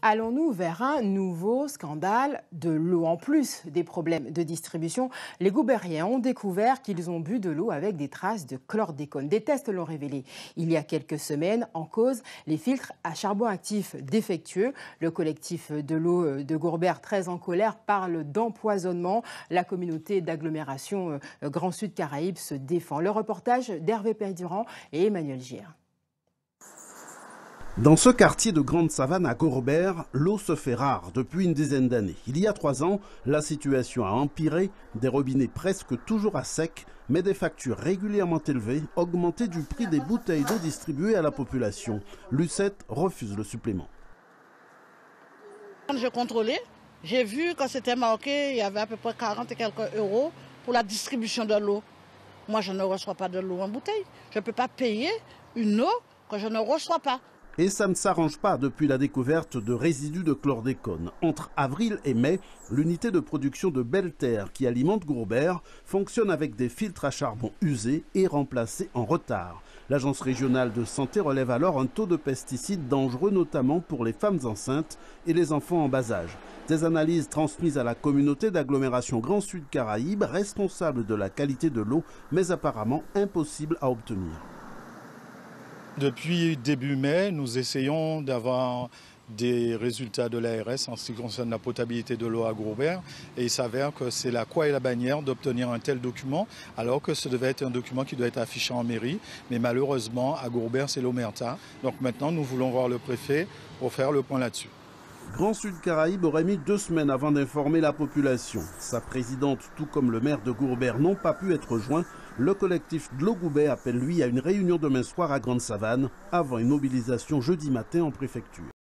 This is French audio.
Allons-nous vers un nouveau scandale de l'eau? En plus des problèmes de distribution, les Goubériens ont découvert qu'ils ont bu de l'eau avec des traces de chlordécone. Des tests l'ont révélé il y a quelques semaines. En cause, les filtres à charbon actif défectueux. Le collectif de l'eau de Gourbert, très en colère, parle d'empoisonnement. La communauté d'agglomération Grand Sud Caraïbes se défend. Le reportage d'Hervé Perdurand et Emmanuel Gir. Dans ce quartier de Grande Savane à Gourbert, l'eau se fait rare depuis une dizaine d'années. Il y a 3 ans, la situation a empiré, des robinets presque toujours à sec, mais des factures régulièrement élevées, augmentées du prix des bouteilles d'eau distribuées à la population. Lucette refuse le supplément. Quand j'ai contrôlé, j'ai vu que c'était marqué, il y avait à peu près 40 et quelques euros pour la distribution de l'eau. Moi, je ne reçois pas de l'eau en bouteille. Je ne peux pas payer une eau que je ne reçois pas. Et ça ne s'arrange pas depuis la découverte de résidus de chlordécone. Entre avril et mai, l'unité de production de Belle-Terre qui alimente Gourbert fonctionne avec des filtres à charbon usés et remplacés en retard. L'agence régionale de santé relève alors un taux de pesticides dangereux, notamment pour les femmes enceintes et les enfants en bas âge. Des analyses transmises à la communauté d'agglomération Grand Sud Caraïbes, responsable de la qualité de l'eau, mais apparemment impossible à obtenir. Depuis début mai, nous essayons d'avoir des résultats de l'ARS en ce qui concerne la potabilité de l'eau à Gourbert. Et il s'avère que c'est la croix et la bannière d'obtenir un tel document, alors que ce devait être un document qui doit être affiché en mairie. Mais malheureusement, à Gourbert, c'est l'omerta. Donc maintenant, nous voulons voir le préfet pour faire le point là-dessus. Grand Sud Caraïbes aurait mis 2 semaines avant d'informer la population. Sa présidente, tout comme le maire de Gourbert, n'ont pas pu être joints. Le collectif de l'eau Goubert appelle lui à une réunion demain soir à Grande Savane, avant une mobilisation jeudi matin en préfecture.